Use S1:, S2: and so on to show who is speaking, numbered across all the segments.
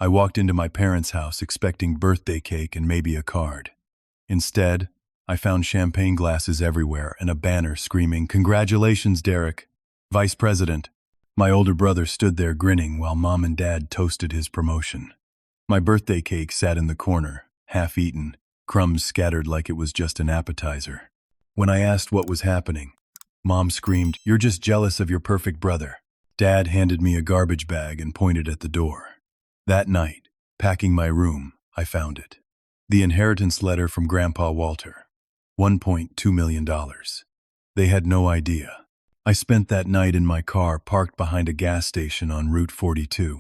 S1: I walked into my parents' house expecting birthday cake and maybe a card. Instead, I found champagne glasses everywhere and a banner screaming, "Congratulations, Derek, Vice President." My older brother stood there grinning while Mom and Dad toasted his promotion. My birthday cake sat in the corner, half eaten, crumbs scattered like it was just an appetizer. When I asked what was happening, Mom screamed, "You're just jealous of your perfect brother." Dad handed me a garbage bag and pointed at the door. That night, packing my room, I found it. The inheritance letter from Grandpa Walter. $1.2 million. They had no idea. I spent that night in my car parked behind a gas station on Route 42.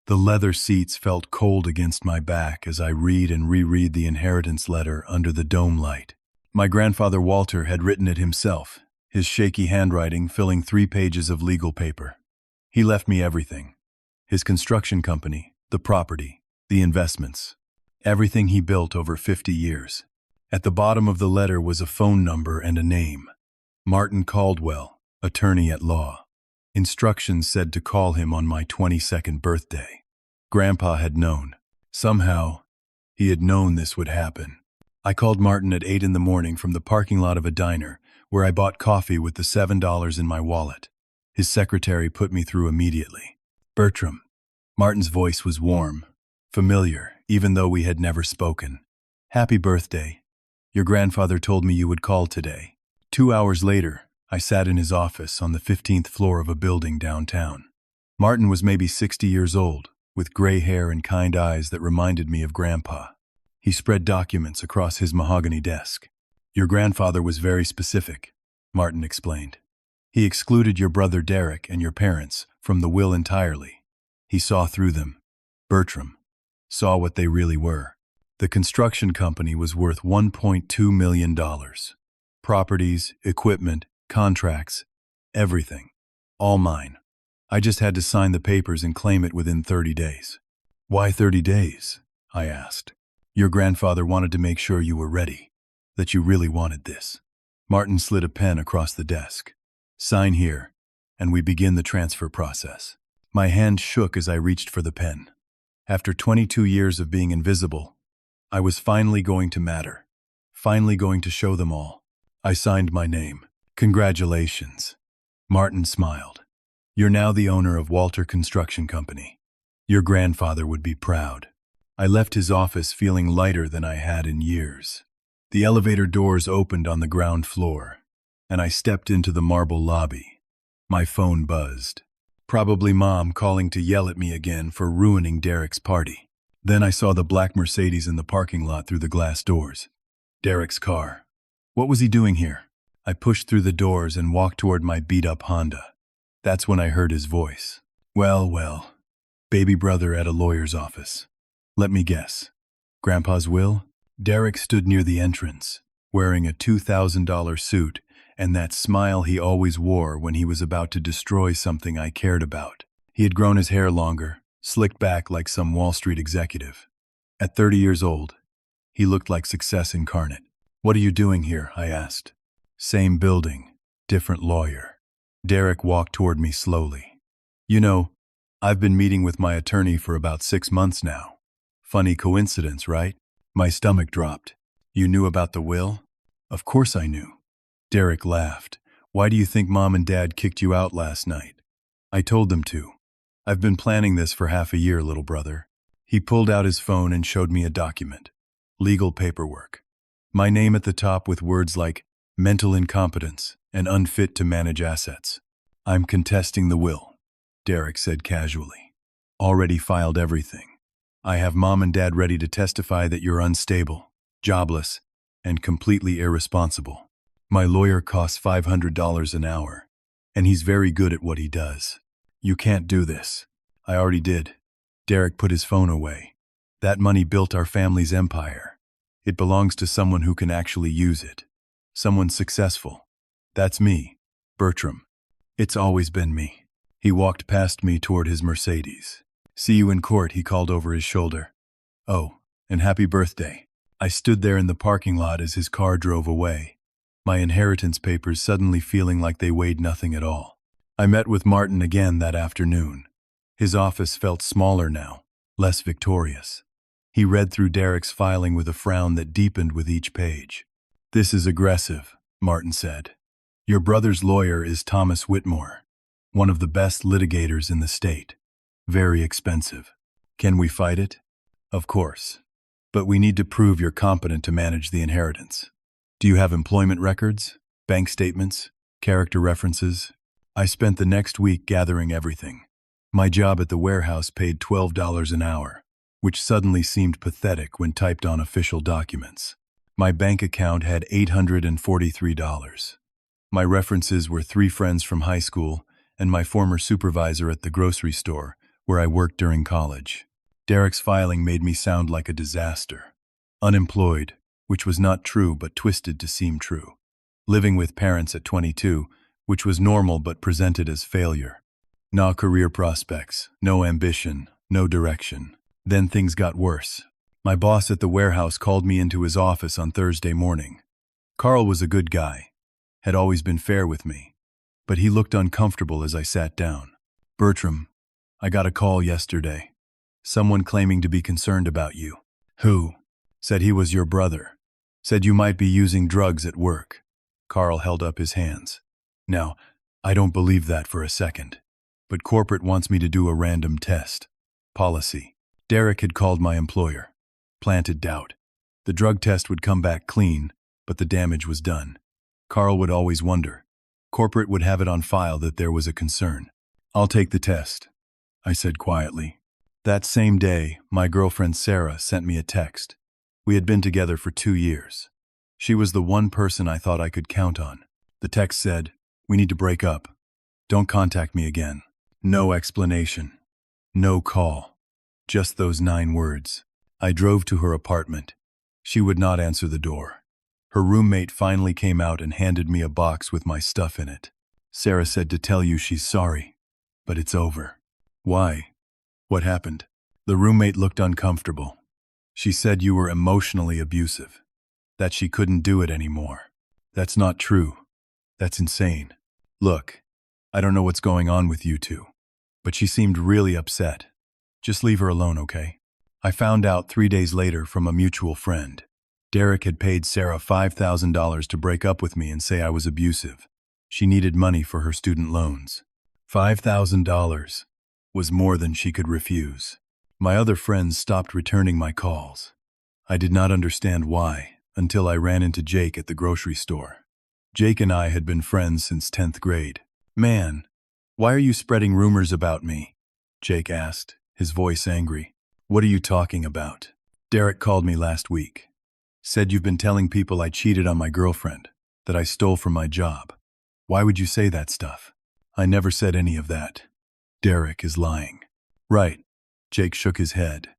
S1: The leather seats felt cold against my back as I read and reread the inheritance letter under the dome light. My grandfather Walter had written it himself, his shaky handwriting filling 3 pages of legal paper. He left me everything. His construction company, the property, the investments. Everything he built over 50 years. At the bottom of the letter was a phone number and a name. Martin Caldwell, attorney at law. Instructions said to call him on my 22nd birthday. Grandpa had known. Somehow, he had known this would happen. I called Martin at 8 in the morning from the parking lot of a diner, where I bought coffee with the $7 in my wallet. His secretary put me through immediately. "Bertram." Martin's voice was warm, familiar, even though we had never spoken. "Happy birthday. Your grandfather told me you would call today." 2 hours later, I sat in his office on the 15th floor of a building downtown. Martin was maybe 60 years old, with gray hair and kind eyes that reminded me of Grandpa. He spread documents across his mahogany desk. "Your grandfather was very specific," Martin explained. "He excluded your brother Derek and your parents from the will entirely. He saw through them. Bertram saw what they really were. The construction company was worth $1.2 million. Properties, equipment, contracts, everything. All mine. I just had to sign the papers and claim it within 30 days. "Why 30 days? I asked. "Your grandfather wanted to make sure you were ready, that you really wanted this." Martin slid a pen across the desk. "Sign here, and we begin the transfer process." My hand shook as I reached for the pen. After 22 years of being invisible, I was finally going to matter, finally going to show them all. I signed my name. "Congratulations." Martin smiled. "You're now the owner of Walter Construction Company. Your grandfather would be proud." I left his office feeling lighter than I had in years. The elevator doors opened on the ground floor, and I stepped into the marble lobby. My phone buzzed. Probably Mom calling to yell at me again for ruining Derek's party. Then I saw the black Mercedes in the parking lot through the glass doors. Derek's car. What was he doing here? I pushed through the doors and walked toward my beat-up Honda. That's when I heard his voice. Well, baby brother at a lawyer's office. Let me guess. Grandpa's will?" Derek stood near the entrance, wearing a $2,000 suit and that smile he always wore when he was about to destroy something I cared about. He had grown his hair longer, slicked back like some Wall Street executive. At 30 years old, he looked like success incarnate. "What are you doing here?" I asked. "Same building, different lawyer." Derek walked toward me slowly. "You know, I've been meeting with my attorney for about 6 months now. Funny coincidence, right?" My stomach dropped. "You knew about the will?" "Of course I knew." Derek laughed. "Why do you think Mom and Dad kicked you out last night?" "I told them to. I've been planning this for half a year, little brother." He pulled out his phone and showed me a document. Legal paperwork. My name at the top with words like mental incompetence and unfit to manage assets. "I'm contesting the will," Derek said casually. "Already filed everything. I have Mom and Dad ready to testify that you're unstable, jobless, and completely irresponsible. My lawyer costs $500 an hour, and he's very good at what he does. You can't do this." "I already did." Derek put his phone away. "That money built our family's empire. It belongs to someone who can actually use it. Someone successful. That's me, Bertram. It's always been me." He walked past me toward his Mercedes. "See you in court," he called over his shoulder. "Oh, and happy birthday." I stood there in the parking lot as his car drove away, my inheritance papers suddenly feeling like they weighed nothing at all. I met with Martin again that afternoon. His office felt smaller now, less victorious. He read through Derek's filing with a frown that deepened with each page. "This is aggressive," Martin said. "Your brother's lawyer is Thomas Whitmore, one of the best litigators in the state. Very expensive. Can we fight it?" "Of course. But we need to prove you're competent to manage the inheritance. Do you have employment records, bank statements, character references?" I spent the next week gathering everything. My job at the warehouse paid $12 an hour, which suddenly seemed pathetic when typed on official documents. My bank account had $843. My references were 3 friends from high school and my former supervisor at the grocery store, where I worked during college. Derek's filing made me sound like a disaster. Unemployed, which was not true but twisted to seem true. Living with parents at 22, which was normal but presented as failure. No career prospects, no ambition, no direction. Then things got worse. My boss at the warehouse called me into his office on Thursday morning. Carl was a good guy, had always been fair with me, but he looked uncomfortable as I sat down. "Bertram, I got a call yesterday. Someone claiming to be concerned about you." "Who?" "Said he was your brother. Said you might be using drugs at work." Carl held up his hands. "Now, I don't believe that for a second. But corporate wants me to do a random test. Policy." Derek had called my employer. Planted doubt. The drug test would come back clean, but the damage was done. Carl would always wonder. Corporate would have it on file that there was a concern. "I'll take the test," I said quietly. That same day, my girlfriend Sarah sent me a text. We had been together for 2 years. She was the one person I thought I could count on. The text said, "We need to break up. Don't contact me again." No explanation. No call. Just those 9 words. I drove to her apartment. She would not answer the door. Her roommate finally came out and handed me a box with my stuff in it. "Sarah said to tell you she's sorry, but it's over." "Why? What happened?" The roommate looked uncomfortable. "She said you were emotionally abusive, that she couldn't do it anymore." "That's not true. That's insane. Look, I don't know what's going on with you two, but she seemed really upset. Just leave her alone, okay?" I found out 3 days later from a mutual friend. Derek had paid Sarah $5,000 to break up with me and say I was abusive. She needed money for her student loans. $5,000 was more than she could refuse. My other friends stopped returning my calls. I did not understand why until I ran into Jake at the grocery store. Jake and I had been friends since 10th grade. "Man, why are you spreading rumors about me?" Jake asked, his voice angry. "What are you talking about?" "Derek called me last week. Said you've been telling people I cheated on my girlfriend, that I stole from my job. Why would you say that stuff?" "I never said any of that. Derek is lying." "Right." Jake shook his head.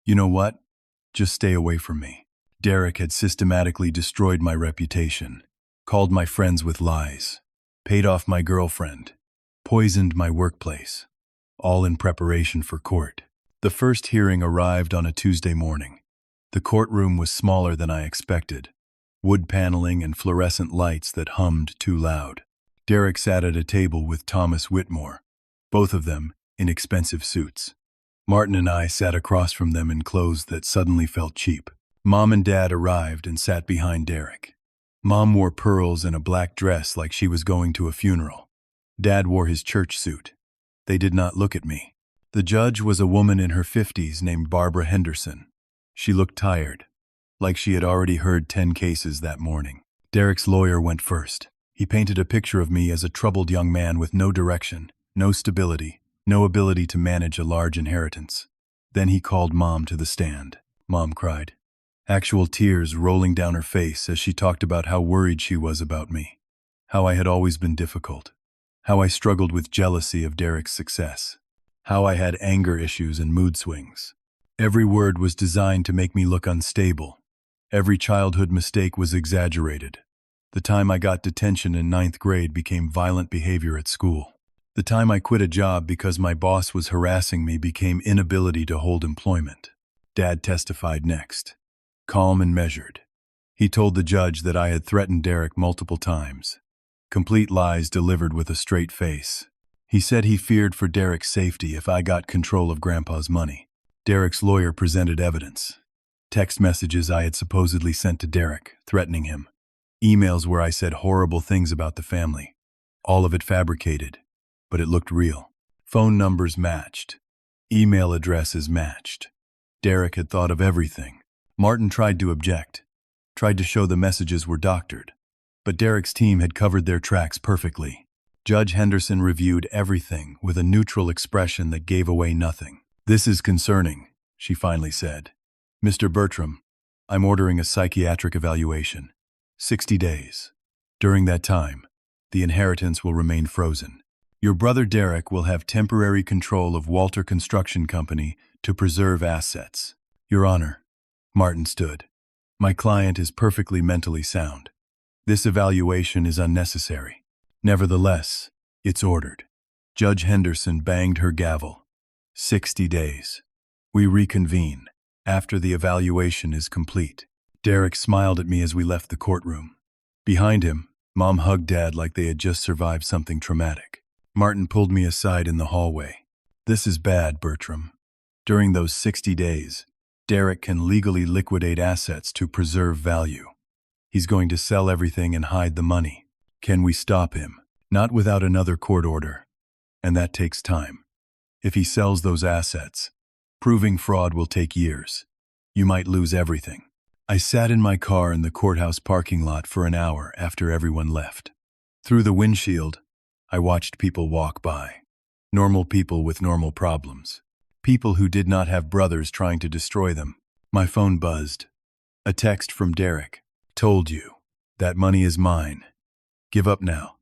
S1: "You know what? Just stay away from me." Derek had systematically destroyed my reputation, called my friends with lies, paid off my girlfriend, poisoned my workplace, all in preparation for court. The first hearing arrived on a Tuesday morning. The courtroom was smaller than I expected, wood paneling and fluorescent lights that hummed too loud. Derek sat at a table with Thomas Whitmore, both of them in expensive suits. Martin and I sat across from them in clothes that suddenly felt cheap. Mom and Dad arrived and sat behind Derek. Mom wore pearls and a black dress like she was going to a funeral. Dad wore his church suit. They did not look at me. The judge was a woman in her 50s named Barbara Henderson. She looked tired, like she had already heard 10 cases that morning. Derek's lawyer went first. He painted a picture of me as a troubled young man with no direction, no stability, no ability to manage a large inheritance. Then he called Mom to the stand. Mom cried, actual tears rolling down her face as she talked about how worried she was about me, how I had always been difficult, how I struggled with jealousy of Derek's success, how I had anger issues and mood swings. Every word was designed to make me look unstable. Every childhood mistake was exaggerated. The time I got detention in 9th grade became violent behavior at school. The time I quit a job because my boss was harassing me became inability to hold employment. Dad testified next, calm and measured. He told the judge that I had threatened Derek multiple times. Complete lies delivered with a straight face. He said he feared for Derek's safety if I got control of Grandpa's money. Derek's lawyer presented evidence. Text messages I had supposedly sent to Derek, threatening him. Emails where I said horrible things about the family. All of it fabricated, but it looked real. Phone numbers matched. Email addresses matched. Derek had thought of everything. Martin tried to object, tried to show the messages were doctored. But Derek's team had covered their tracks perfectly. Judge Henderson reviewed everything with a neutral expression that gave away nothing. "This is concerning," she finally said. "Mr. Bertram, I'm ordering a psychiatric evaluation. 60 days. During that time, the inheritance will remain frozen. Your brother Derek will have temporary control of Walter Construction Company to preserve assets." "Your Honor," Martin stood, "my client is perfectly mentally sound. This evaluation is unnecessary. Nevertheless, it's ordered." Judge Henderson banged her gavel. 60 days. We reconvene after the evaluation is complete. Derek smiled at me as we left the courtroom. Behind him, Mom hugged Dad like they had just survived something traumatic. Martin pulled me aside in the hallway. "This is bad, Bertram. During those 60 days, Derek can legally liquidate assets to preserve value. He's going to sell everything and hide the money. Can we stop him? Not without another court order. And that takes time. If he sells those assets, proving fraud will take years. You might lose everything." I sat in my car in the courthouse parking lot for an hour after everyone left. Through the windshield, I watched people walk by. Normal people with normal problems. People who did not have brothers trying to destroy them. My phone buzzed. A text from Derek. "Told you. That money is mine. Give up now,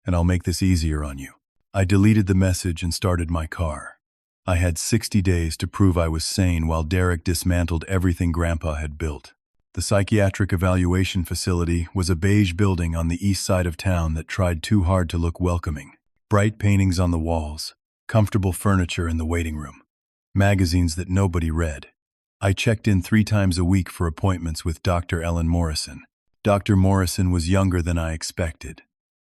S1: and I'll make this easier on you." I deleted the message and started my car. I had 60 days to prove I was sane while Derek dismantled everything Grandpa had built. The psychiatric evaluation facility was a beige building on the east side of town that tried too hard to look welcoming. Bright paintings on the walls, comfortable furniture in the waiting room, magazines that nobody read. I checked in 3 times a week for appointments with Dr. Ellen Morrison. Dr. Morrison was younger than I expected.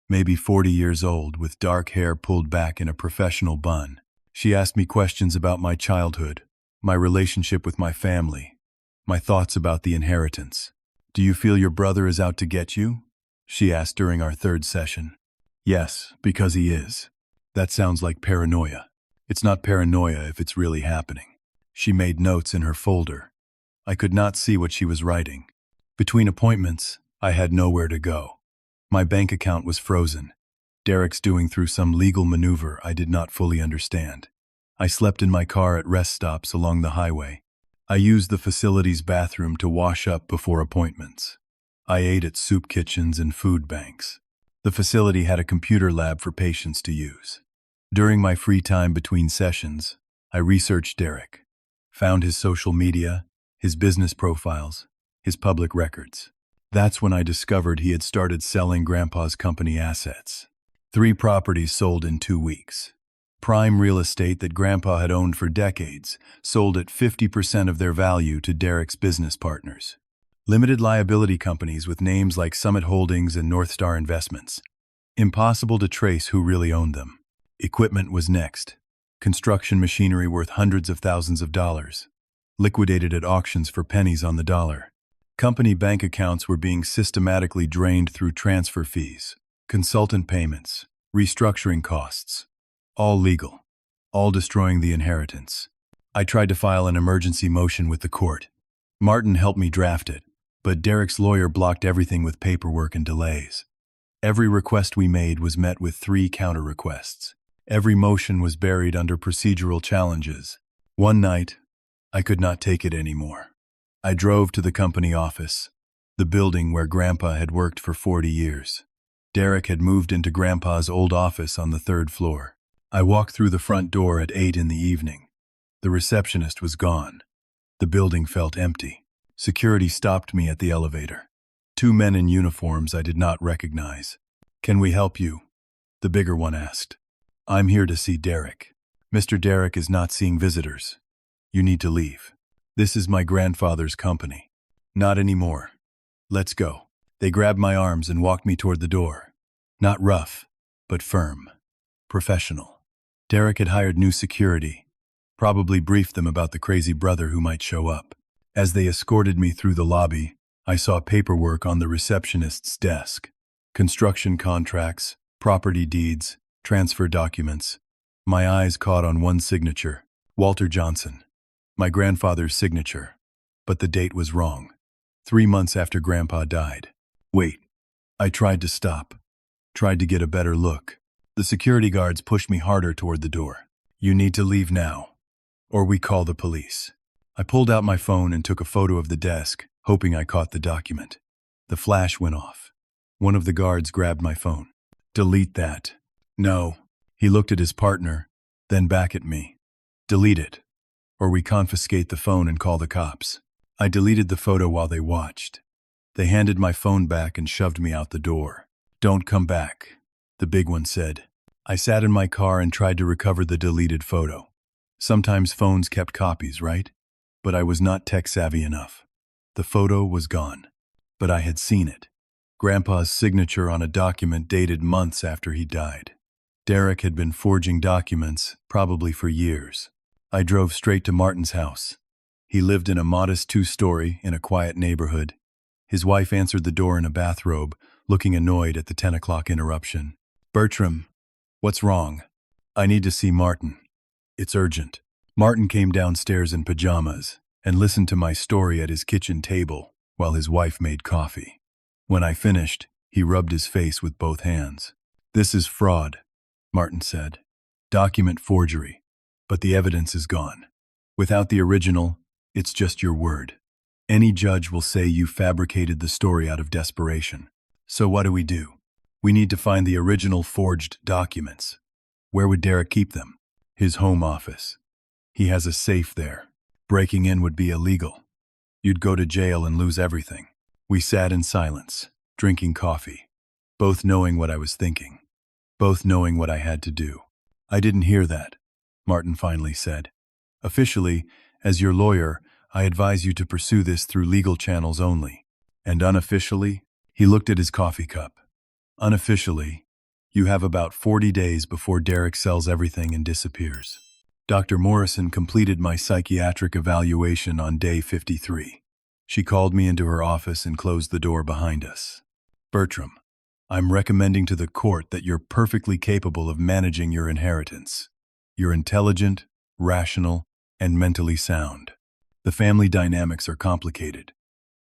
S1: Maybe 40 years old, with dark hair pulled back in a professional bun. She asked me questions about my childhood, my relationship with my family, my thoughts about the inheritance. "Do you feel your brother is out to get you?" she asked during our 3rd session. "Yes, because he is." "That sounds like paranoia." "It's not paranoia if it's really happening." She made notes in her folder. I could not see what she was writing. Between appointments, I had nowhere to go. My bank account was frozen. Derek's doing through some legal maneuver I did not fully understand. I slept in my car at rest stops along the highway. I used the facility's bathroom to wash up before appointments. I ate at soup kitchens and food banks. The facility had a computer lab for patients to use. During my free time between sessions, I researched Derek, found his social media, his business profiles, his public records. That's when I discovered he had started selling Grandpa's company assets. 3 properties sold in 2 weeks. Prime real estate that Grandpa had owned for decades sold at 50% of their value to Derek's business partners. Limited liability companies with names like Summit Holdings and North Star Investments. Impossible to trace who really owned them. Equipment was next. Construction machinery worth hundreds of thousands of dollars. Liquidated at auctions for pennies on the dollar. Company bank accounts were being systematically drained through transfer fees, consultant payments, restructuring costs. All legal. All destroying the inheritance. I tried to file an emergency motion with the court. Martin helped me draft it, but Derek's lawyer blocked everything with paperwork and delays. Every request we made was met with 3 counter-requests. Every motion was buried under procedural challenges. One night, I could not take it anymore. I drove to the company office, the building where Grandpa had worked for 40 years. Derek had moved into Grandpa's old office on the 3rd floor. I walked through the front door at 8 in the evening. The receptionist was gone. The building felt empty. Security stopped me at the elevator. 2 men in uniforms I did not recognize. "Can we help you?" the bigger one asked. "I'm here to see Derek. Mr. Derek is not seeing visitors. You need to leave. This is my grandfather's company." "Not anymore. Let's go." They grabbed my arms and walked me toward the door. Not rough, but firm. Professional. Derek had hired new security, Probably briefed them about the crazy brother who might show up. As they escorted me through the lobby, I saw paperwork on the receptionist's desk. Construction contracts, property deeds, transfer documents. My eyes caught on one signature, Walter Johnson. My grandfather's signature. But the date was wrong. 3 months after Grandpa died. Wait. I tried to stop. Tried to get a better look. The security guards pushed me harder toward the door. You need to leave now, or we call the police. I pulled out my phone and took a photo of the desk, hoping I caught the document. The flash went off. One of the guards grabbed my phone. Delete that. No. He looked at his partner, then back at me. Delete it, or we confiscate the phone and call the cops. I deleted the photo while they watched. They handed my phone back and shoved me out the door. Don't come back, the big one said. I sat in my car and tried to recover the deleted photo. Sometimes phones kept copies, right? But I was not tech-savvy enough. The photo was gone, but I had seen it. Grandpa's signature on a document dated months after he died. Derek had been forging documents, probably for years. I drove straight to Martin's house. He lived in a modest 2-story in a quiet neighborhood. His wife answered the door in a bathrobe, looking annoyed at the 10 o'clock interruption. Bertram, what's wrong? I need to see Martin. It's urgent. Martin came downstairs in pajamas and listened to my story at his kitchen table while his wife made coffee. When I finished, he rubbed his face with both hands. This is fraud, Martin said. Document forgery. But the evidence is gone. Without the original, it's just your word. Any judge will say you fabricated the story out of desperation. So what do? We need to find the original forged documents. Where would Derek keep them? His home office. He has a safe there. Breaking in would be illegal. You'd go to jail and lose everything. We sat in silence, drinking coffee, both knowing what I was thinking, both knowing what I had to do. I didn't hear that, Martin finally said. Officially, as your lawyer, I advise you to pursue this through legal channels only. And unofficially, he looked at his coffee cup. Unofficially, you have about 40 days before Derek sells everything and disappears. Dr. Morrison completed my psychiatric evaluation on day 53. She called me into her office and closed the door behind us. Bertram, I'm recommending to the court that you're perfectly capable of managing your inheritance. You're intelligent, rational, and mentally sound. The family dynamics are complicated,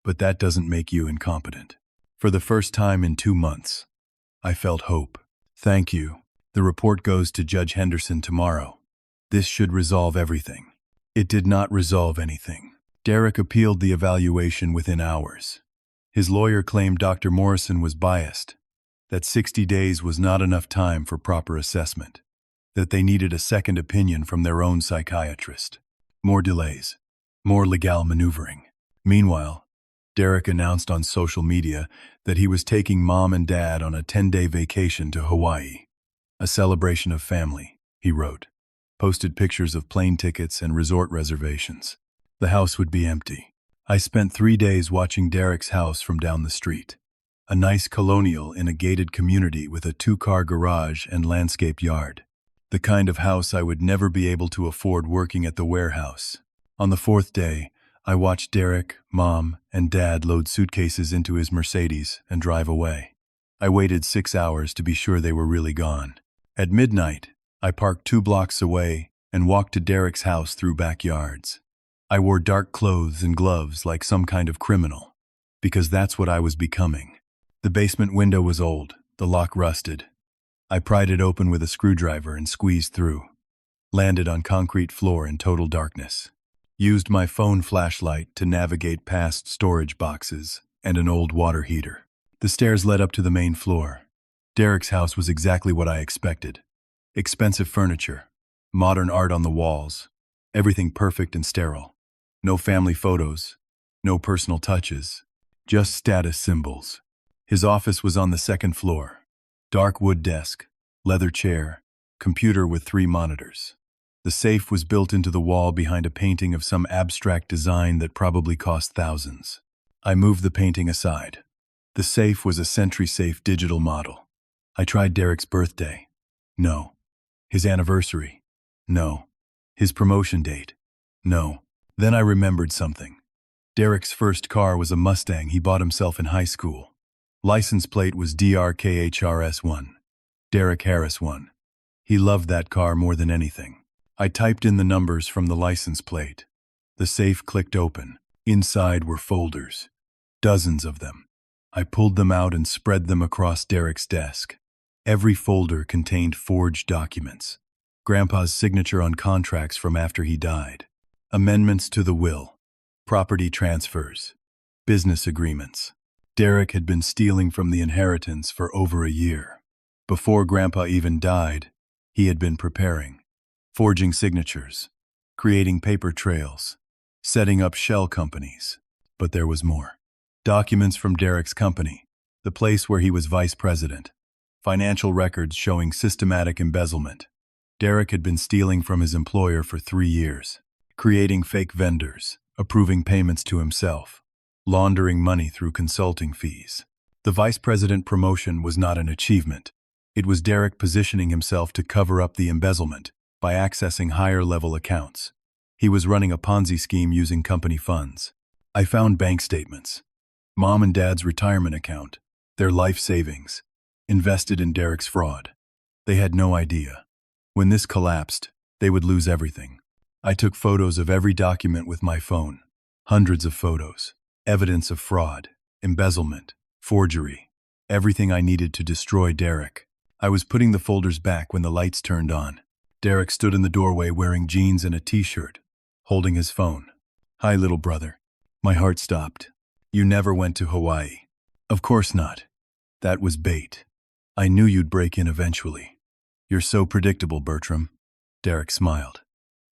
S1: but that doesn't make you incompetent. For the first time in 2 months, I felt hope. Thank you. The report goes to Judge Henderson tomorrow. This should resolve everything. It did not resolve anything. Derek appealed the evaluation within hours. His lawyer claimed Dr. Morrison was biased, that 60 days was not enough time for proper assessment, that they needed a second opinion from their own psychiatrist. More delays, more legal maneuvering. Meanwhile, Derek announced on social media that he was taking Mom and Dad on a 10-day vacation to Hawaii. A celebration of family, he wrote. Posted pictures of plane tickets and resort reservations. The house would be empty. I spent 3 days watching Derek's house from down the street. A nice colonial in a gated community with a 2-car garage and landscaped yard. The kind of house I would never be able to afford working at the warehouse. On the 4th day, I watched Derek, Mom, and Dad load suitcases into his Mercedes and drive away. I waited 6 hours to be sure they were really gone. At midnight, I parked 2 blocks away and walked to Derek's house through backyards. I wore dark clothes and gloves like some kind of criminal, because that's what I was becoming. The basement window was old, the lock rusted. I pried it open with a screwdriver and squeezed through. Landed on concrete floor in total darkness. Used my phone flashlight to navigate past storage boxes and an old water heater. The stairs led up to the main floor. Derek's house was exactly what I expected. Expensive furniture, modern art on the walls, everything perfect and sterile. No family photos, no personal touches, just status symbols. His office was on the 2nd floor. Dark wood desk, leather chair, computer with 3 monitors. The safe was built into the wall behind a painting of some abstract design that probably cost thousands. I moved the painting aside. The safe was a SentrySafe digital model. I tried Derek's birthday. No. His anniversary. No. His promotion date. No. Then I remembered something. Derek's first car was a Mustang he bought himself in high school. License plate was DRKHRS1. Derek Harris 1. He loved that car more than anything. I typed in the numbers from the license plate. The safe clicked open. Inside were folders. Dozens of them. I pulled them out and spread them across Derek's desk. Every folder contained forged documents. Grandpa's signature on contracts from after he died. Amendments to the will. Property transfers. Business agreements. Derek had been stealing from the inheritance for over a year. Before Grandpa even died, he had been preparing. Forging signatures. Creating paper trails. Setting up shell companies. But there was more. Documents from Derek's company, the place where he was vice president. Financial records showing systematic embezzlement. Derek had been stealing from his employer for 3 years. Creating fake vendors. Approving payments to himself. Laundering money through consulting fees. The vice president promotion was not an achievement. It was Derek positioning himself to cover up the embezzlement by accessing higher-level accounts. He was running a Ponzi scheme using company funds. I found bank statements. Mom and Dad's retirement account, their life savings, invested in Derek's fraud. They had no idea. When this collapsed, they would lose everything. I took photos of every document with my phone. Hundreds of photos. Evidence of fraud, embezzlement, forgery. Everything I needed to destroy Derek. I was putting the folders back when the lights turned on. Derek stood in the doorway wearing jeans and a t-shirt, holding his phone. "Hi, little brother." My heart stopped. "You never went to Hawaii." "Of course not. That was bait. I knew you'd break in eventually." "You're so predictable, Bertram." Derek smiled.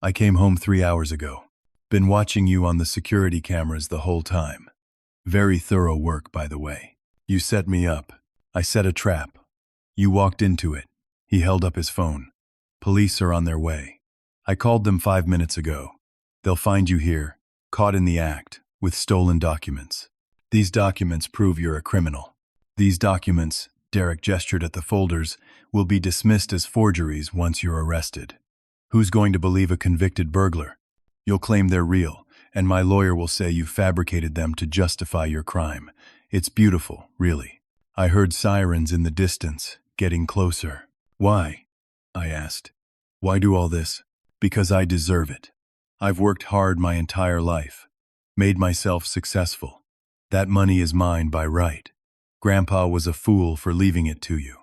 S1: "I came home 3 hours ago. Been watching you on the security cameras the whole time. Very thorough work, by the way. You set me up. I set a trap. You walked into it." He held up his phone. "Police are on their way. I called them 5 minutes ago. They'll find you here, caught in the act, with stolen documents. These documents prove you're a criminal. These documents," Derek gestured at the folders, "will be dismissed as forgeries once you're arrested. Who's going to believe a convicted burglar? You'll claim they're real, and my lawyer will say you fabricated them to justify your crime. It's beautiful, really." I heard sirens in the distance, getting closer. "Why?" I asked. "Why do all this?" "Because I deserve it. I've worked hard my entire life. Made myself successful. That money is mine by right. Grandpa was a fool for leaving it to you."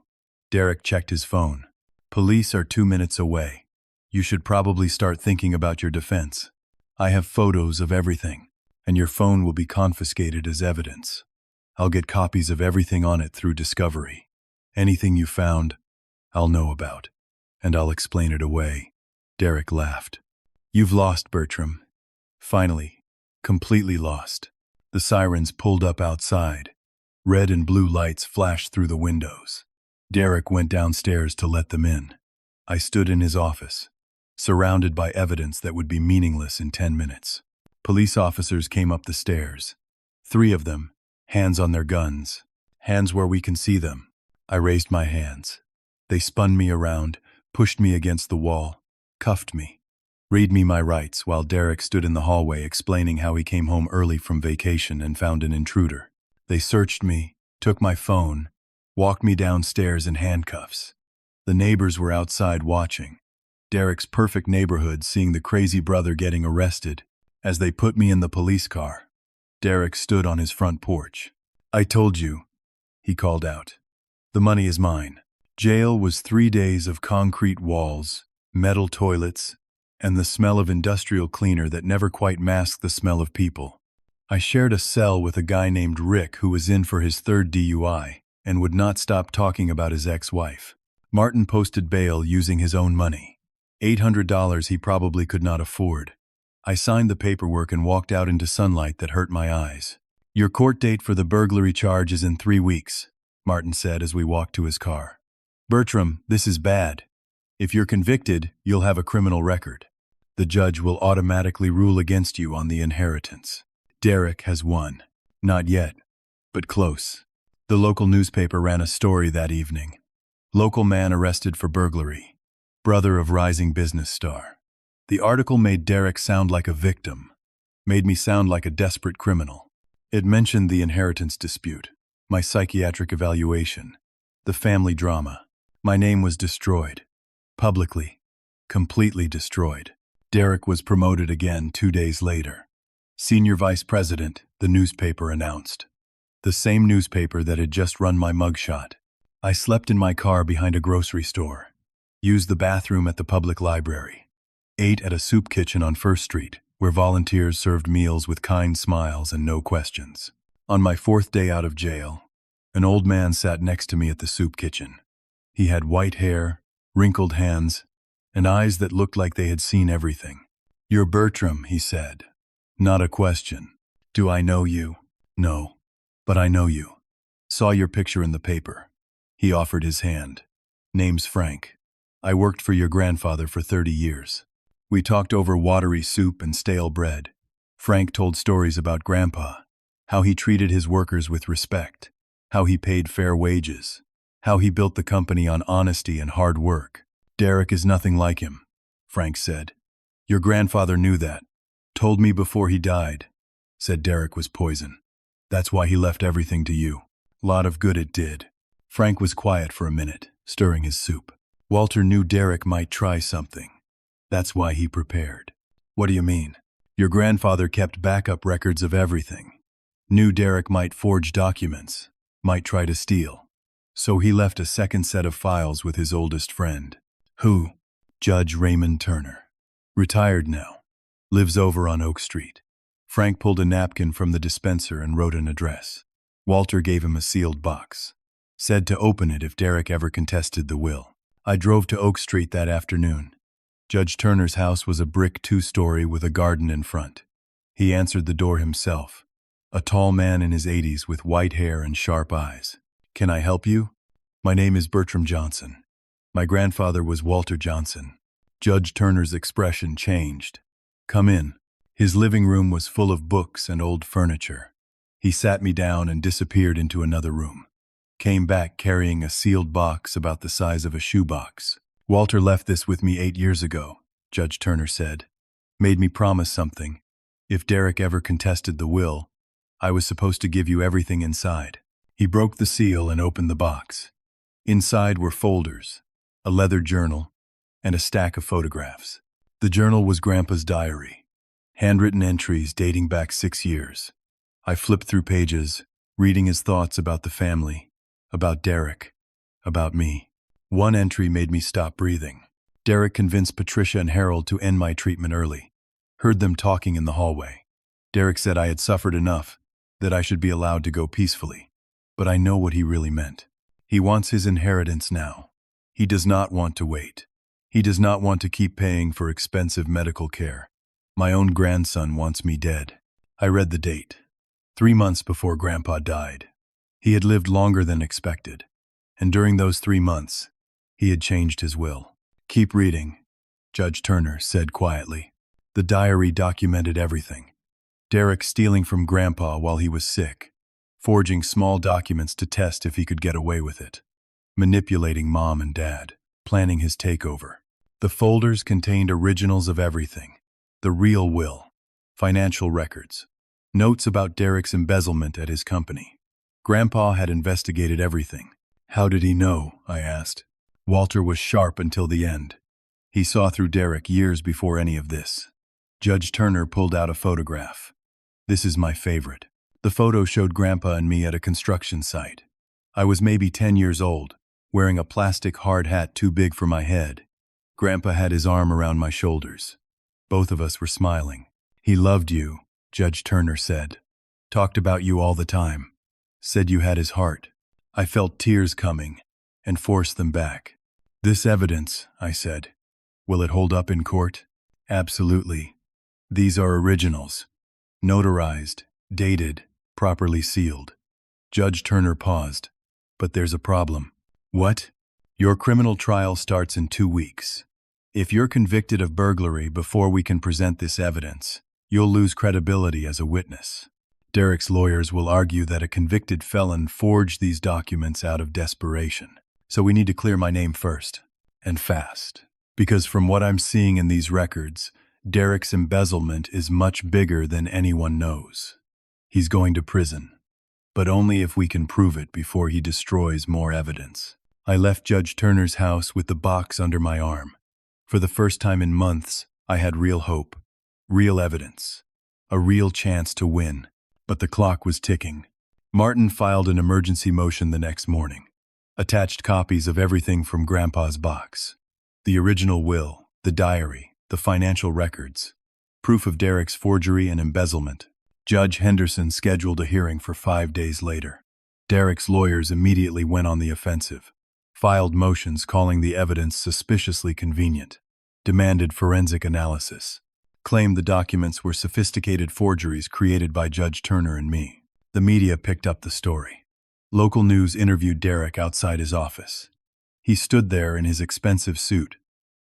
S1: Derek checked his phone. "Police are 2 minutes away. You should probably start thinking about your defense. I have photos of everything, and your phone will be confiscated as evidence. I'll get copies of everything on it through discovery. Anything you found, I'll know about, and I'll explain it away." Derek laughed. "You've lost, Bertram. Finally, completely lost." The sirens pulled up outside. Red and blue lights flashed through the windows. Derek went downstairs to let them in. I stood in his office, surrounded by evidence that would be meaningless in 10 minutes. Police officers came up the stairs. 3 of them, hands on their guns. Hands where we can see them. I raised my hands. They spun me around, pushed me against the wall, cuffed me. Read me my rights while Derek stood in the hallway explaining how he came home early from vacation and found an intruder. They searched me, took my phone, walked me downstairs in handcuffs. The neighbors were outside watching. Derek's perfect neighborhood seeing the crazy brother getting arrested. As they put me in the police car, Derek stood on his front porch. "I told you," he called out. "The money is mine." Jail was 3 days of concrete walls, metal toilets, and the smell of industrial cleaner that never quite masked the smell of people. I shared a cell with a guy named Rick who was in for his 3rd DUI and would not stop talking about his ex-wife. Martin posted bail using his own money. $800 he probably could not afford. I signed the paperwork and walked out into sunlight that hurt my eyes. "Your court date for the burglary charge is in 3 weeks, Martin said as we walked to his car. "Bertram, this is bad. If you're convicted, you'll have a criminal record. The judge will automatically rule against you on the inheritance. Derek has won. Not yet, but close." The local newspaper ran a story that evening. "Local man arrested for burglary. Brother of rising business star." The article made Derek sound like a victim, made me sound like a desperate criminal. It mentioned the inheritance dispute, my psychiatric evaluation, the family drama. My name was destroyed. Publicly. Completely destroyed. Derek was promoted again 2 days later. Senior Vice President, the newspaper announced. The same newspaper that had just run my mugshot. I slept in my car behind a grocery store. Used the bathroom at the public library. Ate at a soup kitchen on First Street, where volunteers served meals with kind smiles and no questions. On my 4th day out of jail, an old man sat next to me at the soup kitchen. He had white hair, wrinkled hands, and eyes that looked like they had seen everything. "You're Bertram," he said. Not a question. "Do I know you?" "No. But I know you. Saw your picture in the paper." He offered his hand. "Name's Frank. I worked for your grandfather for 30 years. We talked over watery soup and stale bread. Frank told stories about Grandpa, how he treated his workers with respect, how he paid fair wages, how he built the company on honesty and hard work. Derek is nothing like him," Frank said. "Your grandfather knew that. Told me before he died. Said Derek was poison. That's why he left everything to you. Lot of good it did." Frank was quiet for a minute, stirring his soup. Walter knew Derek might try something. That's why he prepared. "What do you mean?" "Your grandfather kept backup records of everything. Knew Derek might forge documents, might try to steal. So he left a second set of files with his oldest friend." "Who?" "Judge Raymond Turner. Retired now. Lives over on Oak Street." Frank pulled a napkin from the dispenser and wrote an address. Walter gave him a sealed box. Said to open it if Derek ever contested the will. I drove to Oak Street that afternoon. Judge Turner's house was a brick 2-story with a garden in front. He answered the door himself. A tall man in his 80s with white hair and sharp eyes. "Can I help you?" "My name is Bertram Johnson. My grandfather was Walter Johnson." Judge Turner's expression changed. "Come in." His living room was full of books and old furniture. He sat me down and disappeared into another room. Came back carrying a sealed box about the size of a shoebox. "Walter left this with me 8 years ago," Judge Turner said. "Made me promise something. If Derek ever contested the will, I was supposed to give you everything inside." He broke the seal and opened the box. Inside were folders, a leather journal, and a stack of photographs. The journal was Grandpa's diary. Handwritten entries dating back 6 years. I flipped through pages, reading his thoughts about the family, about Derek, about me. One entry made me stop breathing. Derek convinced Patricia and Harold to end my treatment early. Heard them talking in the hallway. Derek said I had suffered enough, that I should be allowed to go peacefully. But I know what he really meant. He wants his inheritance now. He does not want to wait. He does not want to keep paying for expensive medical care. My own grandson wants me dead. I read the date. 3 months before Grandpa died. He had lived longer than expected. And during those 3 months, he had changed his will. "Keep reading," Judge Turner said quietly. The diary documented everything. Derek stealing from Grandpa while he was sick. Forging small documents to test if he could get away with it. Manipulating Mom and Dad. Planning his takeover. The folders contained originals of everything. The real will. Financial records. Notes about Derek's embezzlement at his company. Grandpa had investigated everything. "How did he know?" I asked. Walter was sharp until the end. He saw through Derek years before any of this. Judge Turner pulled out a photograph. This is my favorite. The photo showed Grandpa and me at a construction site. I was maybe 10 years old, wearing a plastic hard hat too big for my head. Grandpa had his arm around my shoulders. Both of us were smiling. "He loved you," Judge Turner said. "Talked about you all the time. Said you had his heart." I felt tears coming and forced them back. "This evidence," I said. "Will it hold up in court?" "Absolutely. These are originals. Notarized, dated, properly sealed." Judge Turner paused. "But there's a problem." "What?" "Your criminal trial starts in 2 weeks. If you're convicted of burglary before we can present this evidence, you'll lose credibility as a witness. Derek's lawyers will argue that a convicted felon forged these documents out of desperation. So we need to clear my name first, and fast. Because from what I'm seeing in these records, Derek's embezzlement is much bigger than anyone knows. He's going to prison, but only if we can prove it before he destroys more evidence. I left Judge Turner's house with the box under my arm. For the first time in months, I had real hope, real evidence, a real chance to win. But the clock was ticking. Martin filed an emergency motion the next morning. Attached copies of everything from Grandpa's box. The original will, the diary, the financial records. Proof of Derek's forgery and embezzlement. Judge Henderson scheduled a hearing for 5 days later. Derek's lawyers immediately went on the offensive. Filed motions calling the evidence suspiciously convenient. Demanded forensic analysis. Claimed the documents were sophisticated forgeries created by Judge Turner and me. The media picked up the story. Local news interviewed Derek outside his office. He stood there in his expensive suit,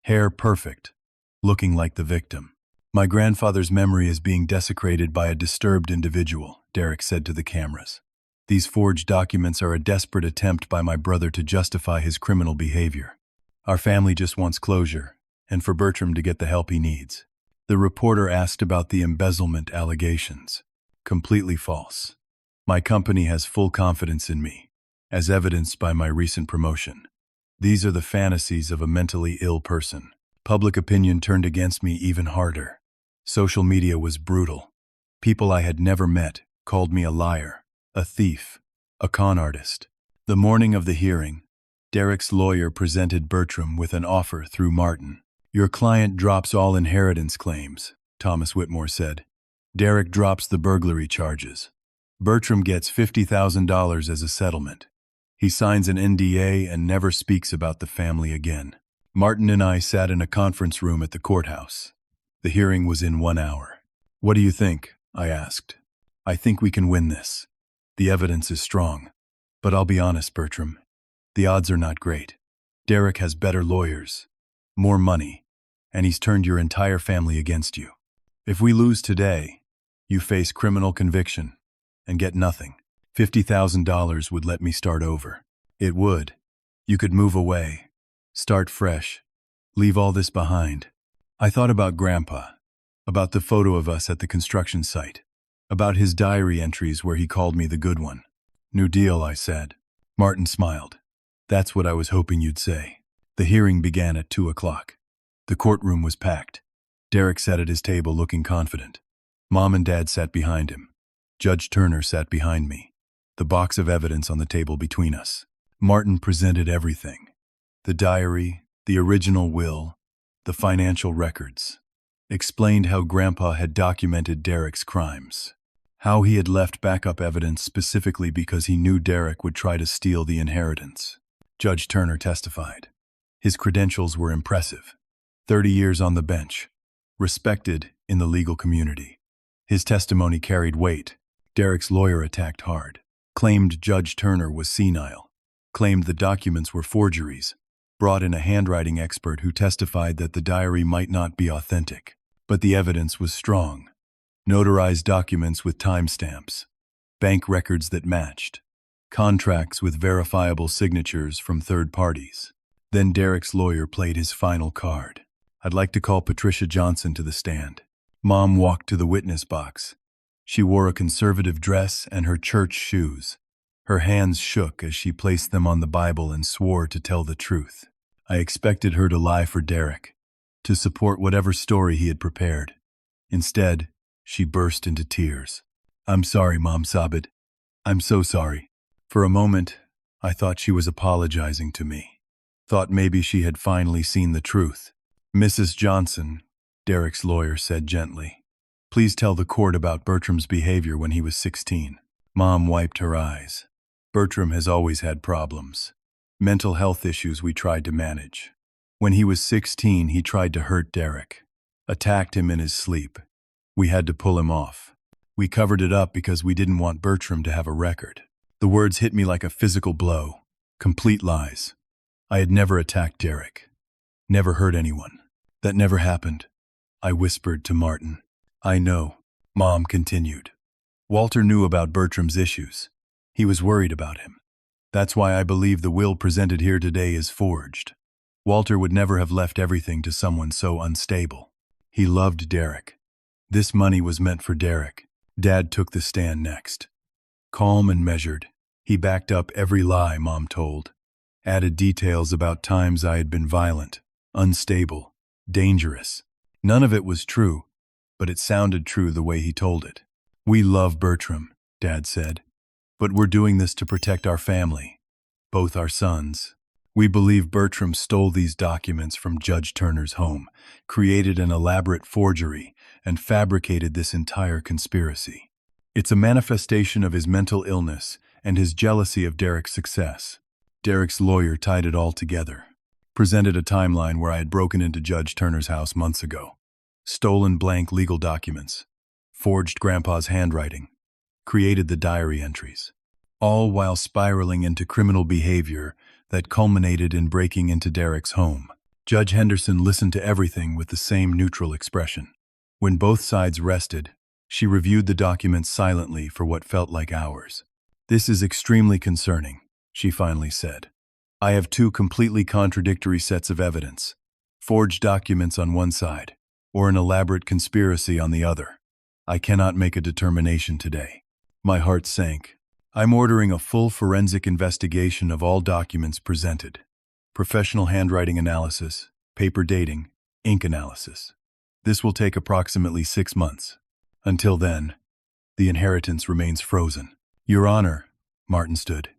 S1: hair perfect, looking like the victim. "My grandfather's memory is being desecrated by a disturbed individual," Derek said to the cameras. "These forged documents are a desperate attempt by my brother to justify his criminal behavior. Our family just wants closure, and for Bertram to get the help he needs." The reporter asked about the embezzlement allegations. "Completely false. My company has full confidence in me, as evidenced by my recent promotion. These are the fantasies of a mentally ill person." Public opinion turned against me even harder. Social media was brutal. People I had never met called me a liar, a thief, a con artist. The morning of the hearing, Derek's lawyer presented Bertram with an offer through Martin. "Your client drops all inheritance claims," Thomas Whitmore said. "Derek drops the burglary charges. Bertram gets $50,000 as a settlement. He signs an NDA and never speaks about the family again." Martin and I sat in a conference room at the courthouse. The hearing was in 1 hour. "What do you think?" I asked. "I think we can win this. The evidence is strong. But I'll be honest, Bertram. The odds are not great. Derek has better lawyers, more money, and he's turned your entire family against you. If we lose today, you face criminal conviction and get nothing. $50,000 would let me start over. It would. You could move away, start fresh, leave all this behind." I thought about Grandpa, about the photo of us at the construction site, about his diary entries where he called me the good one. "New deal," I said. Martin smiled. "That's what I was hoping you'd say." The hearing began at 2 o'clock. The courtroom was packed. Derek sat at his table looking confident. Mom and Dad sat behind him. Judge Turner sat behind me, the box of evidence on the table between us. Martin presented everything. The diary, the original will, the financial records. Explained how Grandpa had documented Derek's crimes. How he had left backup evidence specifically because he knew Derek would try to steal the inheritance. Judge Turner testified. His credentials were impressive. 30 years on the bench. Respected in the legal community. His testimony carried weight. Derek's lawyer attacked hard. Claimed Judge Turner was senile. Claimed the documents were forgeries. Brought in a handwriting expert who testified that the diary might not be authentic. But the evidence was strong. Notarized documents with timestamps. Bank records that matched. Contracts with verifiable signatures from third parties. Then Derek's lawyer played his final card. "I'd like to call Patricia Johnson to the stand." Mom walked to the witness box. She wore a conservative dress and her church shoes. Her hands shook as she placed them on the Bible and swore to tell the truth. I expected her to lie for Derek, to support whatever story he had prepared. Instead, she burst into tears. "I'm sorry," Mom sobbed. "I'm so sorry." For a moment, I thought she was apologizing to me. Thought maybe she had finally seen the truth. "Mrs. Johnson," Derek's lawyer said gently, "please tell the court about Bertram's behavior when he was 16. Mom wiped her eyes. "Bertram has always had problems. Mental health issues we tried to manage. When he was 16, he tried to hurt Derek. Attacked him in his sleep. We had to pull him off. We covered it up because we didn't want Bertram to have a record." The words hit me like a physical blow. Complete lies. I had never attacked Derek. Never hurt anyone. That never happened. I whispered to Martin. "I know," Mom continued. "Walter knew about Bertram's issues. He was worried about him. That's why I believe the will presented here today is forged. Walter would never have left everything to someone so unstable. He loved Derek. This money was meant for Derek. Dad took the stand next. Calm and measured, he backed up every lie Mom told, added details about times I had been violent, unstable, dangerous. None of it was true, but it sounded true the way he told it. "We love Bertram," Dad said, "but we're doing this to protect our family, both our sons. We believe Bertram stole these documents from Judge Turner's home, created an elaborate forgery, and fabricated this entire conspiracy. It's a manifestation of his mental illness and his jealousy of Derek's success." Derek's lawyer tied it all together, presented a timeline where I had broken into Judge Turner's house months ago, stolen blank legal documents, forged Grandpa's handwriting, created the diary entries, all while spiraling into criminal behavior that culminated in breaking into Derek's home. Judge Henderson listened to everything with the same neutral expression. When both sides rested, she reviewed the documents silently for what felt like hours. "This is extremely concerning," she finally said. "I have two completely contradictory sets of evidence, forged documents on one side, or an elaborate conspiracy on the other. I cannot make a determination today." My heart sank. "I'm ordering a full forensic investigation of all documents presented. Professional handwriting analysis, paper dating, ink analysis. This will take approximately 6 months. Until then, the inheritance remains frozen." "Your Honor," Martin stood.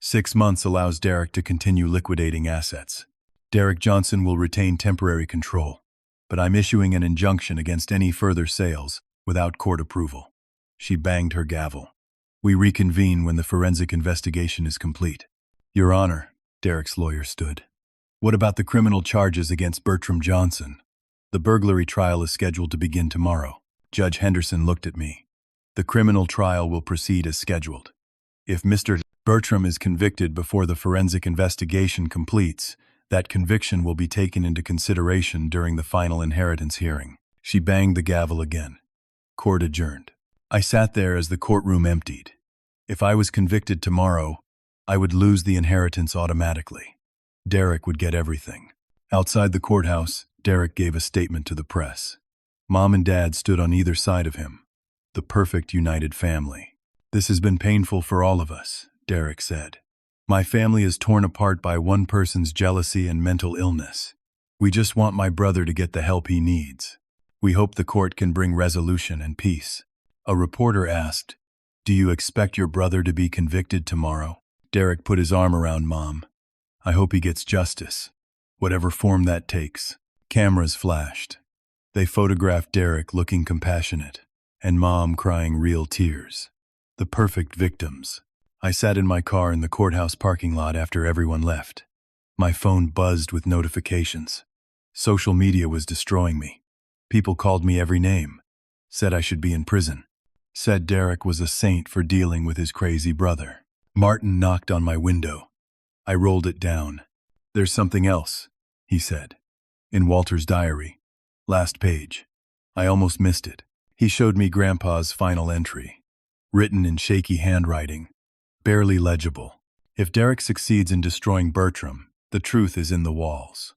S1: "6 months allows Derek to continue liquidating assets. Derek Johnson will retain temporary control, but I'm issuing an injunction against any further sales without court approval." She banged her gavel. "We reconvene when the forensic investigation is complete." "Your Honor," Derek's lawyer stood. "What about the criminal charges against Bertram Johnson? The burglary trial is scheduled to begin tomorrow." Judge Henderson looked at me. "The criminal trial will proceed as scheduled. If Mr. Bertram is convicted before the forensic investigation completes, that conviction will be taken into consideration during the final inheritance hearing." She banged the gavel again. Court adjourned. I sat there as the courtroom emptied. If I was convicted tomorrow, I would lose the inheritance automatically. Derek would get everything. Outside the courthouse, Derek gave a statement to the press. Mom and Dad stood on either side of him, the perfect united family. "This has been painful for all of us," Derek said. "My family is torn apart by one person's jealousy and mental illness. We just want my brother to get the help he needs. We hope the court can bring resolution and peace." A reporter asked, "Do you expect your brother to be convicted tomorrow?" Derek put his arm around Mom. "I hope he gets justice, whatever form that takes." Cameras flashed. They photographed Derek looking compassionate, and Mom crying real tears. The perfect victims. I sat in my car in the courthouse parking lot after everyone left. My phone buzzed with notifications. Social media was destroying me. People called me every name, said I should be in prison, said Derek was a saint for dealing with his crazy brother. Martin knocked on my window. I rolled it down. "There's something else," he said. "In Walter's diary. Last page." I almost missed it. He showed me Grandpa's final entry, written in shaky handwriting, barely legible. "If Derek succeeds in destroying Bertram, the truth is in the walls.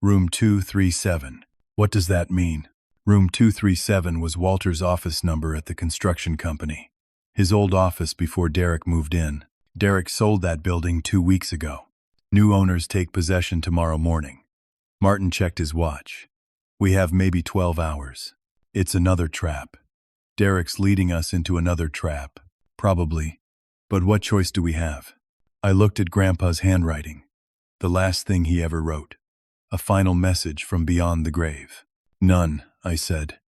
S1: Room 237. What does that mean?" Room 237 was Walter's office number at the construction company. His old office before Derek moved in. Derek sold that building 2 weeks ago. New owners take possession tomorrow morning. Martin checked his watch. "We have maybe 12 hours. It's another trap. Derek's leading us into another trap. Probably. But what choice do we have?" I looked at Grandpa's handwriting. The last thing he ever wrote. A final message from beyond the grave. "None," I said.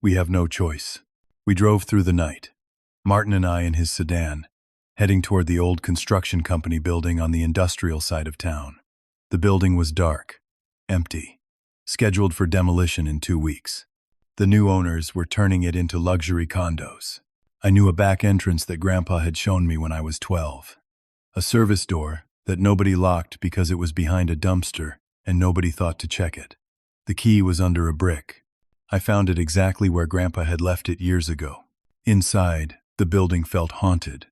S1: "We have no choice." We drove through the night, Martin and I in his sedan, heading toward the old construction company building on the industrial side of town. The building was dark, empty, scheduled for demolition in 2 weeks. The new owners were turning it into luxury condos. I knew a back entrance that Grandpa had shown me when I was 12. A service door that nobody locked because it was behind a dumpster and nobody thought to check it. The key was under a brick. I found it exactly where Grandpa had left it years ago. Inside, the building felt haunted.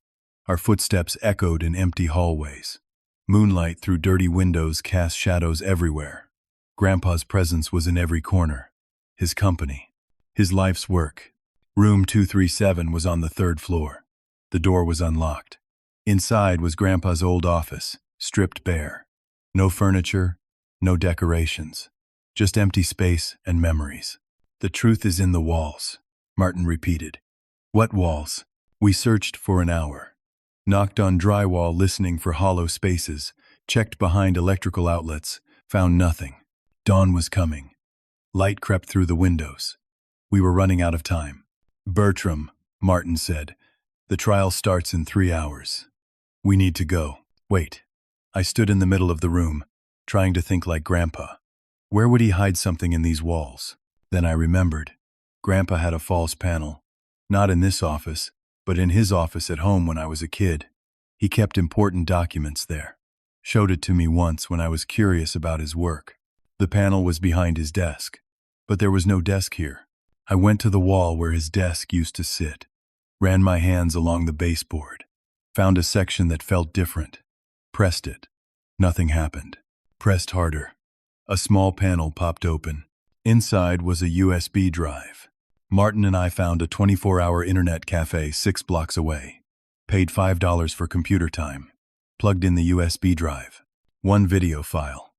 S1: Our footsteps echoed in empty hallways. Moonlight through dirty windows cast shadows everywhere. Grandpa's presence was in every corner. his company, his life's work. Room 237 was on the third floor. The door was unlocked. Inside was Grandpa's old office, stripped bare. No furniture, no decorations, just empty space and memories. "The truth is in the walls," Martin repeated. "What walls?" We searched for an hour. Knocked on drywall listening for hollow spaces, checked behind electrical outlets, found nothing. Dawn was coming. Light crept through the windows. We were running out of time. "Bertram," Martin said, "the trial starts in 3 hours. We need to go." "Wait." I stood in the middle of the room, trying to think like Grandpa. Where would he hide something in these walls? Then I remembered. Grandpa had a false panel. Not in this office, but in his office at home when I was a kid. He kept important documents there. Showed it to me once when I was curious about his work. The panel was behind his desk, but there was no desk here. I went to the wall where his desk used to sit, ran my hands along the baseboard, found a section that felt different. Pressed it. Nothing happened. Pressed harder. A small panel popped open. Inside was a USB drive. Martin and I found a 24-hour internet cafe 6 blocks away. Paid $5 for computer time. Plugged in the USB drive. One video file.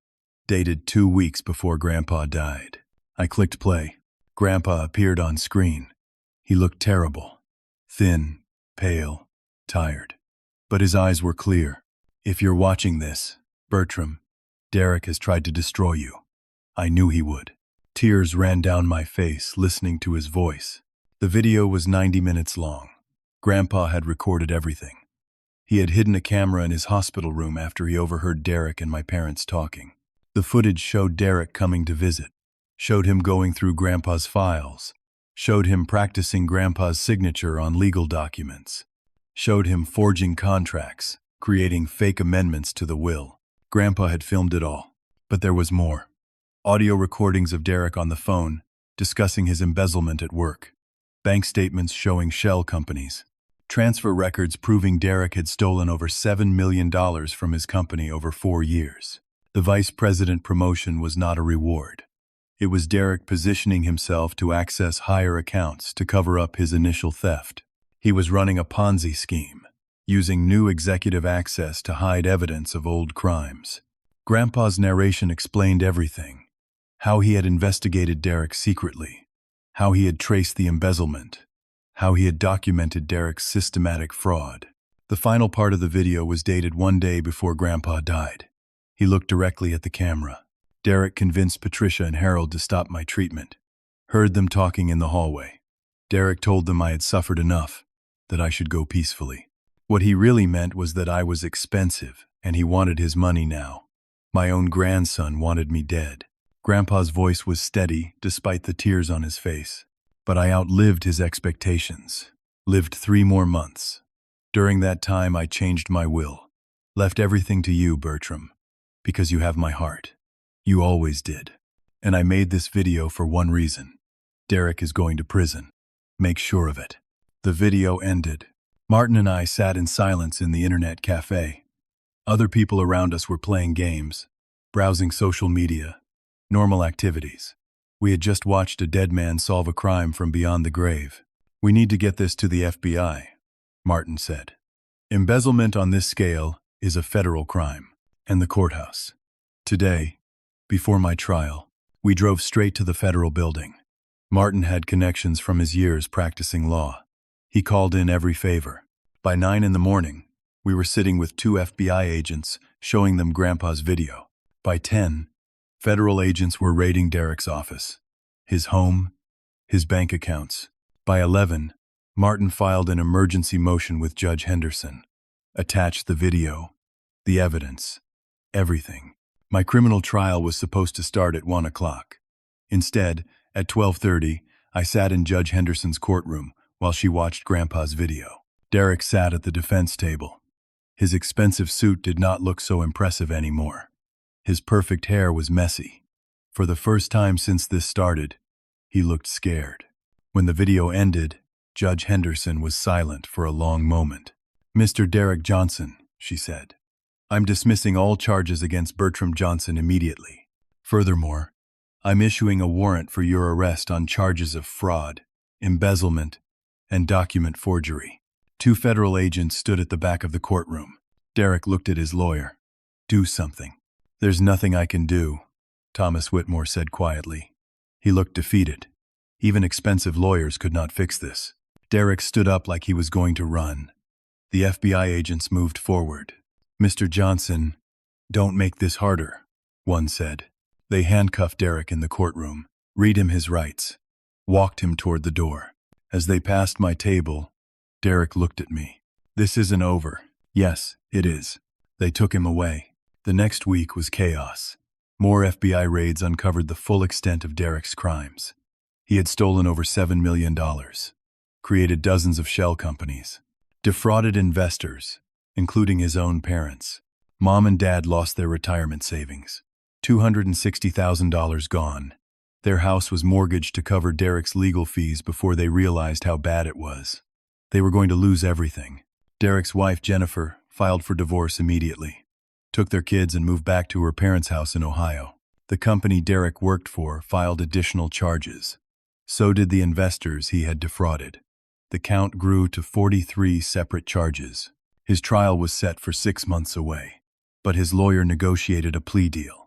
S1: Dated 2 weeks before Grandpa died. I clicked play. Grandpa appeared on screen. He looked terrible. Thin, pale, tired. But his eyes were clear. "If you're watching this, Bertram, Derek has tried to destroy you." I knew he would. Tears ran down my face listening to his voice. The video was 90 minutes long. Grandpa had recorded everything. He had hidden a camera in his hospital room after he overheard Derek and my parents talking. The footage showed Derek coming to visit, showed him going through Grandpa's files, showed him practicing Grandpa's signature on legal documents, showed him forging contracts, creating fake amendments to the will. Grandpa had filmed it all. But there was more. Audio recordings of Derek on the phone, discussing his embezzlement at work. Bank statements showing shell companies. Transfer records proving Derek had stolen over $7 million from his company over 4 years. The vice president promotion was not a reward. It was Derek positioning himself to access higher accounts to cover up his initial theft. He was running a Ponzi scheme, using new executive access to hide evidence of old crimes. Grandpa's narration explained everything. How he had investigated Derek secretly, how he had traced the embezzlement, how he had documented Derek's systematic fraud. The final part of the video was dated 1 day before Grandpa died. He looked directly at the camera. Derek convinced Patricia and Harold to stop my treatment. Heard them talking in the hallway. Derek told them I had suffered enough, that I should go peacefully. What he really meant was that I was expensive, and he wanted his money now. My own grandson wanted me dead. Grandpa's voice was steady, despite the tears on his face. But I outlived his expectations. Lived 3 more months. During that time, I changed my will. Left everything to you, Bertram. Because you have my heart. You always did. And I made this video for one reason. Derek is going to prison. Make sure of it. The video ended. Martin and I sat in silence in the internet cafe. Other people around us were playing games, browsing social media, normal activities. We had just watched a dead man solve a crime from beyond the grave. "We need to get this to the FBI," Martin said. "Embezzlement on this scale is a federal crime, and the courthouse." Today, before my trial, we drove straight to the federal building. Martin had connections from his years practicing law. He called in every favor. By 9 in the morning, we were sitting with 2 FBI agents showing them Grandpa's video. By 10, federal agents were raiding Derek's office, his home, his bank accounts. By 11, Martin filed an emergency motion with Judge Henderson. Attached the video, the evidence, everything. My criminal trial was supposed to start at 1 o'clock. Instead, at 12:30, I sat in Judge Henderson's courtroom while she watched Grandpa's video. Derek sat at the defense table. His expensive suit did not look so impressive anymore. His perfect hair was messy. For the first time since this started, he looked scared. When the video ended, Judge Henderson was silent for a long moment. "Mr. Derek Johnson," she said, "I'm dismissing all charges against Bertram Johnson immediately. Furthermore, I'm issuing a warrant for your arrest on charges of fraud, embezzlement, and document forgery. 2 federal agents stood at the back of the courtroom. Derek looked at his lawyer. Do something. There's nothing I can do, Thomas Whitmore said quietly. He looked defeated. Even expensive lawyers could not fix this. Derek stood up like he was going to run. The FBI agents moved forward. Mr. Johnson, don't make this harder, one said. They handcuffed Derek in the courtroom, read him his rights, walked him toward the door. As they passed my table, Derek looked at me. This isn't over. Yes, it is. They took him away. The next week was chaos. More FBI raids uncovered the full extent of Derek's crimes. He had stolen over $7 million, created dozens of shell companies, defrauded investors, including his own parents. Mom and Dad lost their retirement savings. $260,000 gone. Their house was mortgaged to cover Derek's legal fees before they realized how bad it was. They were going to lose everything. Derek's wife, Jennifer, filed for divorce immediately, took their kids and moved back to her parents' house in Ohio. The company Derek worked for filed additional charges. So did the investors he had defrauded. The count grew to 43 separate charges. His trial was set for 6 months away, but his lawyer negotiated a plea deal.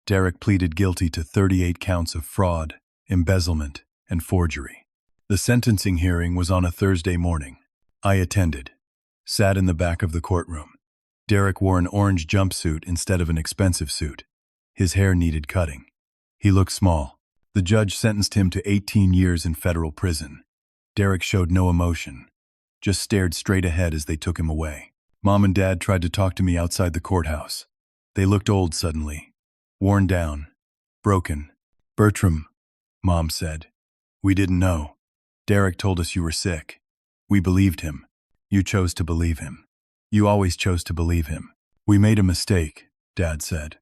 S1: Derek pleaded guilty to 38 counts of fraud, embezzlement, and forgery. The sentencing hearing was on a Thursday morning. I attended, sat in the back of the courtroom. Derek wore an orange jumpsuit instead of an expensive suit. His hair needed cutting. He looked small. The judge sentenced him to 18 years in federal prison. Derek showed no emotion, just stared straight ahead as they took him away. Mom and Dad tried to talk to me outside the courthouse. They looked old suddenly, worn down, broken. Bertram, Mom said. We didn't know. Derek told us you were sick. We believed him. You chose to believe him. You always chose to believe him. We made a mistake, Dad said.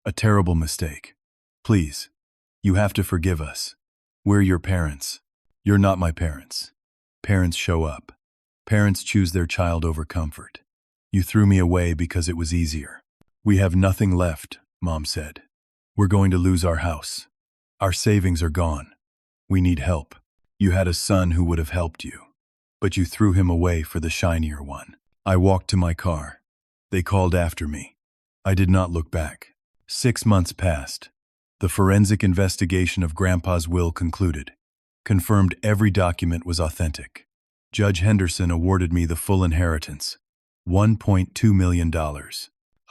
S1: A terrible mistake. Please, you have to forgive us. We're your parents. You're not my parents. Parents show up. Parents choose their child over comfort. You threw me away because it was easier. We have nothing left, Mom said. We're going to lose our house. Our savings are gone. We need help. You had a son who would have helped you, but you threw him away for the shinier one. I walked to my car. They called after me. I did not look back. 6 months passed. The forensic investigation of Grandpa's will concluded. Confirmed every document was authentic. Judge Henderson awarded me the full inheritance, $1.2 million.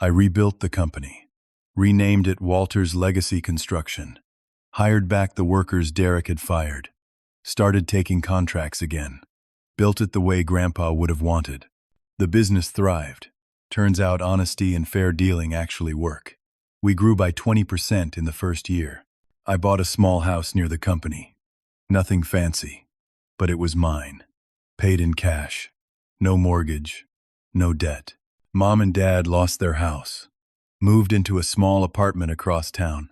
S1: I rebuilt the company, renamed it Walters Legacy Construction, hired back the workers Derek had fired, started taking contracts again, built it the way Grandpa would have wanted. The business thrived. Turns out honesty and fair dealing actually work. We grew by 20% in the first year. I bought a small house near the company. Nothing fancy, but it was mine. Paid in cash. No mortgage. No debt. Mom and Dad lost their house. Moved into a small apartment across town.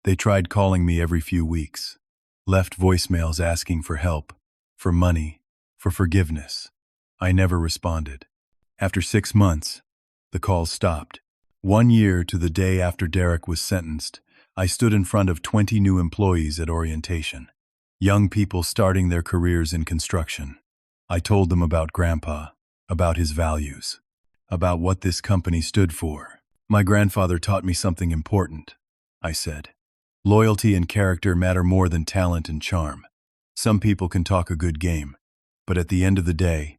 S1: They tried calling me every few weeks. Left voicemails asking for help, for money, for forgiveness. I never responded. After 6 months, the calls stopped. 1 year to the day after Derek was sentenced, I stood in front of 20 new employees at orientation. Young people starting their careers in construction. I told them about Grandpa, about his values, about what this company stood for. My grandfather taught me something important, I said. Loyalty and character matter more than talent and charm. Some people can talk a good game, but at the end of the day,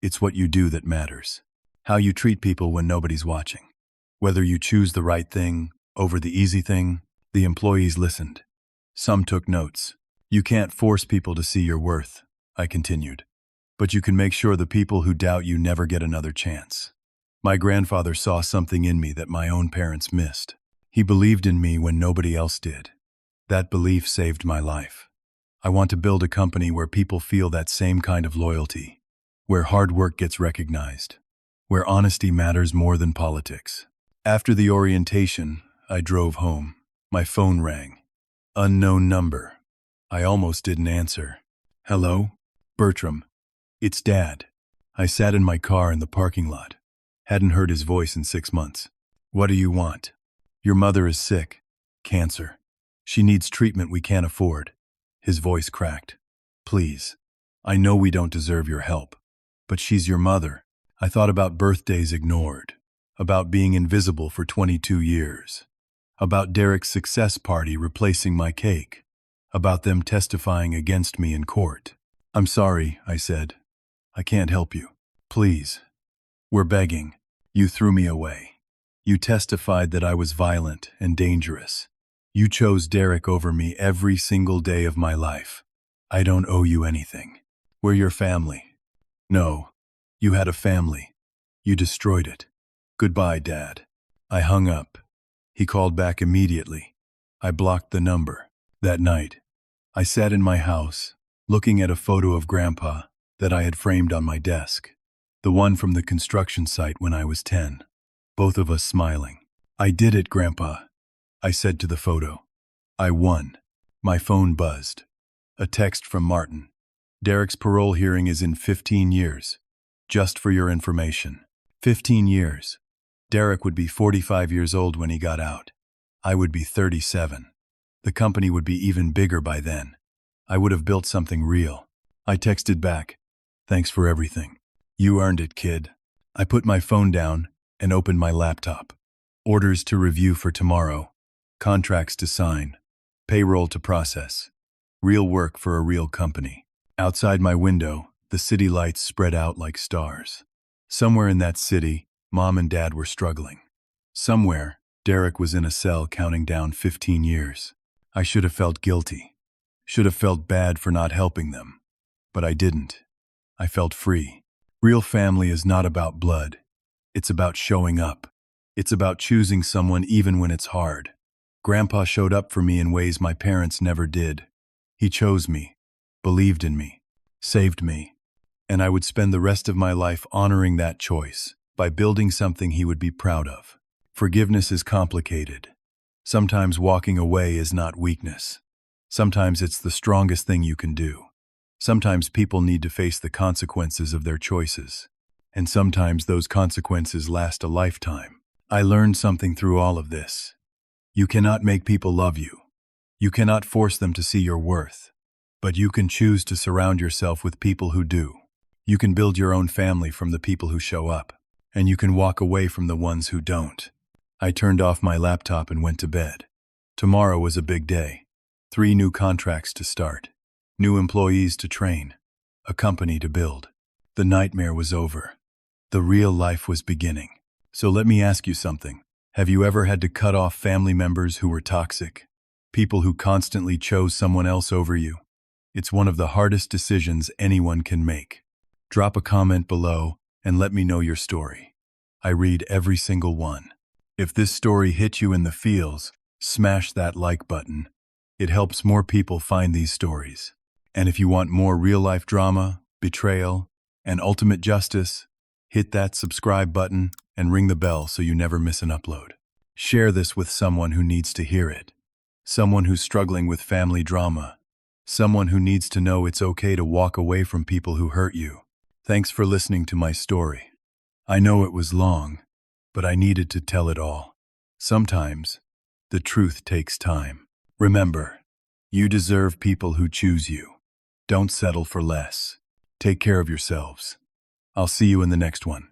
S1: it's what you do that matters. How you treat people when nobody's watching. Whether you choose the right thing over the easy thing. The employees listened. Some took notes. You can't force people to see your worth, I continued. But you can make sure the people who doubt you never get another chance. My grandfather saw something in me that my own parents missed. He believed in me when nobody else did. That belief saved my life. I want to build a company where people feel that same kind of loyalty, where hard work gets recognized, where honesty matters more than politics. After the orientation, I drove home. My phone rang. Unknown number. I almost didn't answer. Hello? Bertram. It's Dad. I sat in my car in the parking lot. Hadn't heard his voice in 6 months. What do you want? Your mother is sick. Cancer. She needs treatment we can't afford. His voice cracked. Please. I know we don't deserve your help. But she's your mother. I thought about birthdays ignored. About being invisible for 22 years. About Derek's success party replacing my cake. About them testifying against me in court. I'm sorry, I said. I can't help you. Please. We're begging. You threw me away. You testified that I was violent and dangerous. You chose Derek over me every single day of my life. I don't owe you anything. We're your family. No, you had a family. You destroyed it. Goodbye, Dad. I hung up. He called back immediately. I blocked the number. That night, I sat in my house, looking at a photo of Grandpa that I had framed on my desk. The one from the construction site when I was 10. Both of us smiling. I did it, Grandpa, I said to the photo. I won. My phone buzzed. A text from Martin. Derek's parole hearing is in 15 years. Just for your information. 15 years. Derek would be 45 years old when he got out. I would be 37. The company would be even bigger by then. I would have built something real. I texted back. Thanks for everything. You earned it, kid. I put my phone down and opened my laptop. Orders to review for tomorrow. Contracts to sign. Payroll to process. Real work for a real company. Outside my window, the city lights spread out like stars. Somewhere in that city, Mom and Dad were struggling. Somewhere, Derek was in a cell counting down 15 years. I should have felt guilty. Should have felt bad for not helping them. But I didn't. I felt free. Real family is not about blood. It's about showing up. It's about choosing someone even when it's hard. Grandpa showed up for me in ways my parents never did. He chose me, believed in me, saved me. And I would spend the rest of my life honoring that choice by building something he would be proud of. Forgiveness is complicated. Sometimes walking away is not weakness. Sometimes it's the strongest thing you can do. Sometimes people need to face the consequences of their choices. And sometimes those consequences last a lifetime. I learned something through all of this. You cannot make people love you. You cannot force them to see your worth. But you can choose to surround yourself with people who do. You can build your own family from the people who show up. And you can walk away from the ones who don't. I turned off my laptop and went to bed. Tomorrow was a big day. 3 new contracts to start. New employees to train. A company to build. The nightmare was over. The real life was beginning. So let me ask you something. Have you ever had to cut off family members who were toxic? People who constantly chose someone else over you? It's one of the hardest decisions anyone can make. Drop a comment below and let me know your story. I read every single one. If this story hit you in the feels, smash that like button. It helps more people find these stories. And if you want more real-life drama, betrayal, and ultimate justice, hit that subscribe button and ring the bell so you never miss an upload. Share this with someone who needs to hear it. Someone who's struggling with family drama. Someone who needs to know it's okay to walk away from people who hurt you. Thanks for listening to my story. I know it was long, but I needed to tell it all. Sometimes, the truth takes time. Remember, you deserve people who choose you. Don't settle for less. Take care of yourselves. I'll see you in the next one.